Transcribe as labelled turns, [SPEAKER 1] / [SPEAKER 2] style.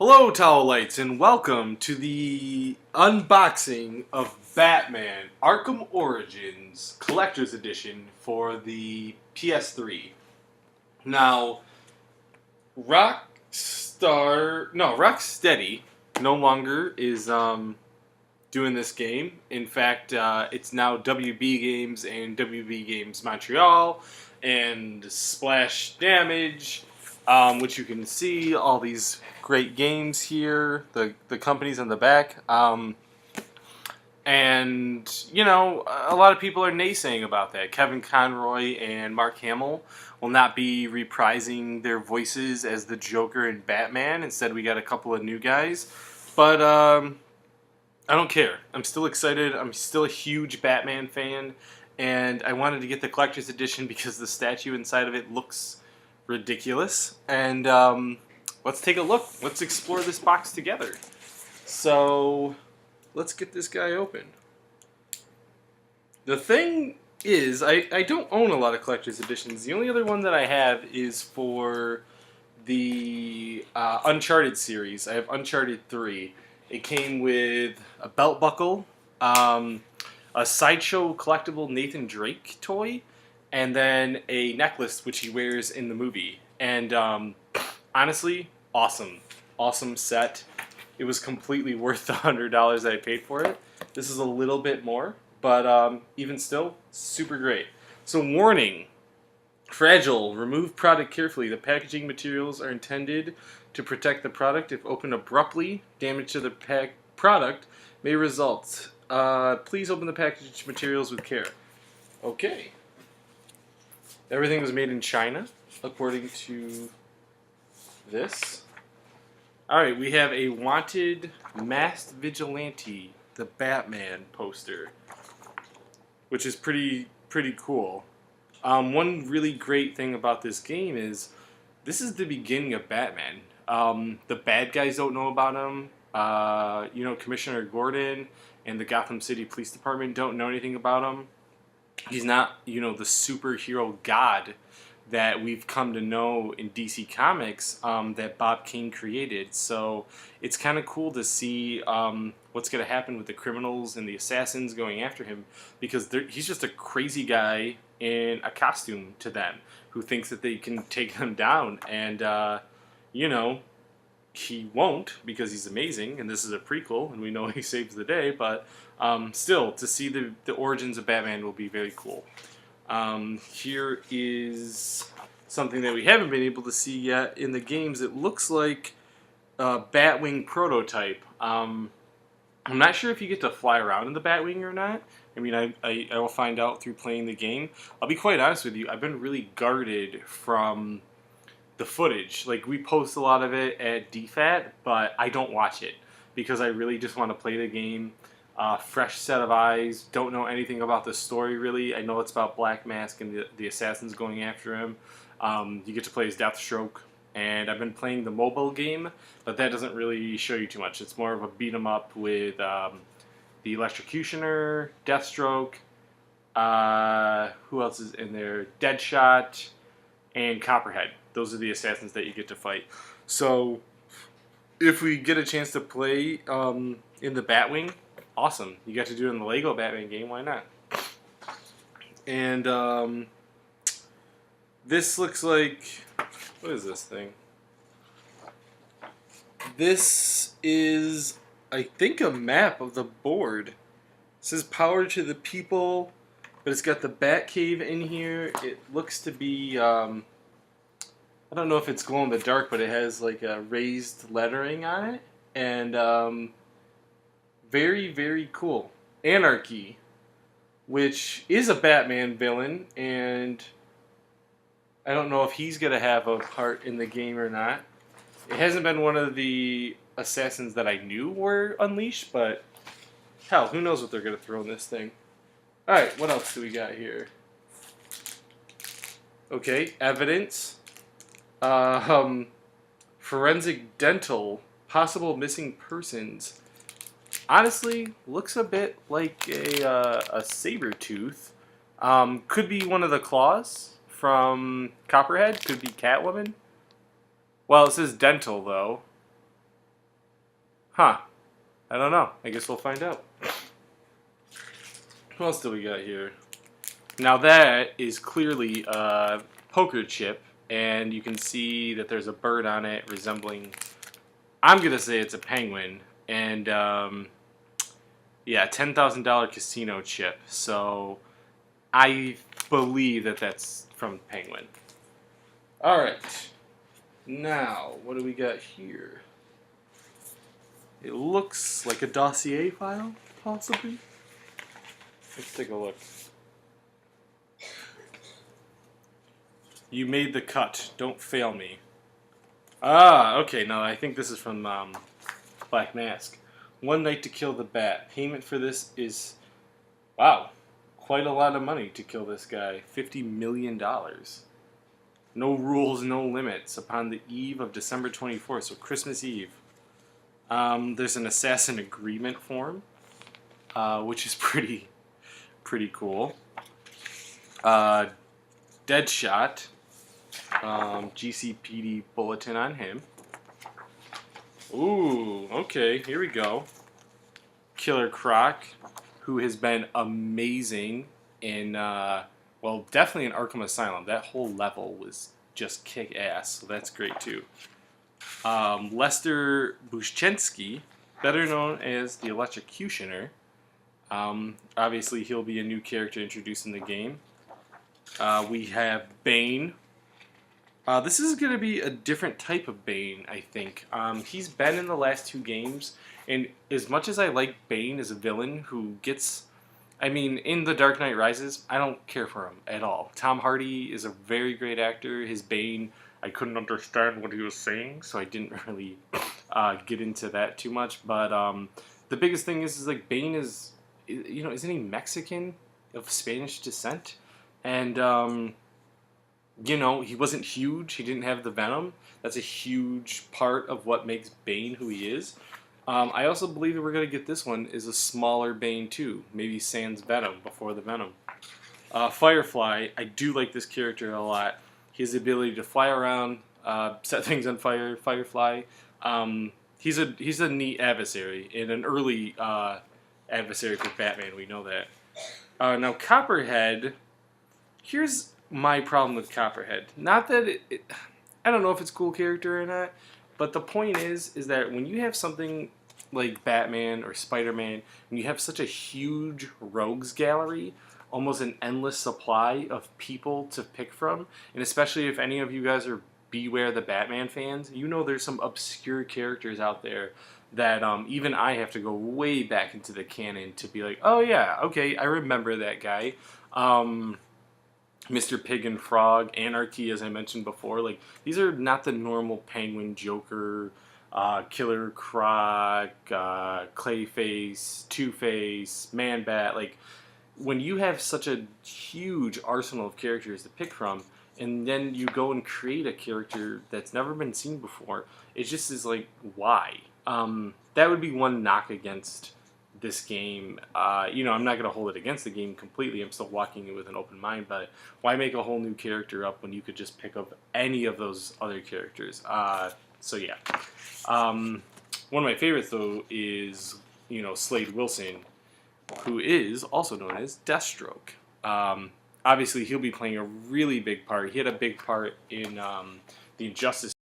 [SPEAKER 1] Hello, Towel Lights, and welcome to the unboxing of Batman Arkham Origins Collector's Edition for the PS3. Now, Rocksteady no longer is doing this game. In fact, it's now WB Games and WB Games Montreal and Splash Damage, which you can see all these great games here. The companies on the back. And, you know, a lot of people are naysaying about that. Kevin Conroy and Mark Hamill will not be reprising their voices as the Joker and Batman. Instead, we got a couple of new guys. But I don't care. I'm still excited. I'm still a huge Batman fan. And I wanted to get the collector's edition because the statue inside of it looks ridiculous. And let's take a look. Let's explore this box together. So let's get this guy open. The thing is, I don't own a lot of collector's editions. The only other one that I have is for the Uncharted series. I have Uncharted 3. It came with a belt buckle, a Sideshow collectible Nathan Drake toy, and then a necklace which he wears in the movie. And honestly, awesome set. It was completely worth the $100 that I paid for it. This is a little bit more, but even still, super great. So warning, fragile, remove product carefully. The packaging materials are intended to protect the product. If opened abruptly, damage to the product may result. Please open the package materials with care. Okay. Everything was made in China, according to this. Alright, we have a Wanted Masked Vigilante, the Batman poster, which is pretty cool. One really great thing about this game is this is the beginning of Batman. The bad guys don't know about him. Commissioner Gordon and the Gotham City Police Department don't know anything about him. He's not, the superhero god that we've come to know in DC Comics that Bob Kane created. So it's kind of cool to see what's going to happen with the criminals and the assassins going after him, because he's just a crazy guy in a costume to them who thinks that they can take them down. And, he won't, because he's amazing, and this is a prequel, and we know he saves the day, but still, to see the origins of Batman will be very cool. Here is something that we haven't been able to see yet in the games. It looks like a Batwing prototype. I'm not sure if you get to fly around in the Batwing or not. I mean, I will find out through playing the game. I'll be quite honest with you, I've been really guarded from the footage. Like, we post a lot of it at DFAT, but I don't watch it because I really just want to play the game. Fresh set of eyes, don't know anything about the story really. I know it's about Black Mask and the assassins going after him. You get to play as Deathstroke, and I've been playing the mobile game, but that doesn't really show you too much. It's more of a beat 'em up with the Electrocutioner, Deathstroke, who else is in there? Deadshot, and Copperhead. Those are the assassins that you get to fight. So if we get a chance to play in the Batwing, awesome. You got to do it in the Lego Batman game, why not? And this looks like, what is this thing? This is, I think, a map of the board. It says power to the people, but it's got the Batcave in here. It looks to be, I don't know if it's glow in the dark, but it has like a raised lettering on it. And very cool. Anarchy, which is a Batman villain, and I don't know if he's going to have a part in the game or not. It hasn't been one of the assassins that I knew were unleashed, but hell, who knows what they're going to throw in this thing. Alright, what else do we got here? Okay, evidence. Forensic dental, possible missing persons. Honestly, looks a bit like a saber tooth. Could be one of the claws from Copperhead. Could be Catwoman. Well, it says dental though. Huh. I don't know. I guess we'll find out. What else do we got here? Now that is clearly a poker chip, and you can see that there's a bird on it resembling, I'm going to say it's a penguin, and yeah, $10,000 casino chip. So I believe that that's from Penguin. Alright. Now, what do we got here? It looks like a dossier file, possibly. Let's take a look. You made the cut. Don't fail me. Ah, okay. No, I think this is from Black Mask. One night to kill the bat. Payment for this is, wow, quite a lot of money to kill this guy. $50 million. No rules, no limits. Upon the eve of December 24th, so Christmas Eve. There's an assassin agreement form, which is pretty cool. Deadshot. GCPD bulletin on him. Ooh, okay, here we go. Killer Croc, who has been amazing in, well, definitely in Arkham Asylum. That whole level was just kick-ass, so that's great too. Lester Bushchensky, better known as the Electrocutioner. Obviously, he'll be a new character introduced in the game. We have Bane. This is going to be a different type of Bane, I think. He's been in the last two games, and as much as I like Bane as a villain who gets... I mean, in The Dark Knight Rises, I don't care for him at all. Tom Hardy is a very great actor. His Bane, I couldn't understand what he was saying, so I didn't really get into that too much. But the biggest thing is like, Bane is, you know, isn't he Mexican of Spanish descent? And... you know, he wasn't huge. He didn't have the venom. That's a huge part of what makes Bane who he is. I also believe that we're going to get this one is a smaller Bane too. Maybe sans venom before the venom. Firefly. I do like this character a lot. He has the ability to fly around, set things on fire. Firefly. He's a neat adversary and an early adversary for Batman. We know that. Now Copperhead. Here's my problem with Copperhead. Not that I don't know if it's a cool character or not, but the point is that when you have something like Batman or Spider-Man, and you have such a huge rogues gallery, almost an endless supply of people to pick from, and especially if any of you guys are Beware the Batman fans, you know there's some obscure characters out there that even I have to go way back into the canon to be like, oh yeah, okay, I remember that guy. Mr. Pig and Frog, Anarchy, as I mentioned before. Like, these are not the normal Penguin, Joker, Killer Croc, Clayface, Two-Face, Man-Bat. Like, when you have such a huge arsenal of characters to pick from, and then you go and create a character that's never been seen before, it just is like, why? That would be one knock against this game. You know, I'm not going to hold it against the game completely. I'm still walking it with an open mind, but why make a whole new character up when you could just pick up any of those other characters? So yeah. One of my favorites, though, is, you know, Slade Wilson, who is also known as Deathstroke. Obviously, he'll be playing a really big part. He had a big part in the Injustice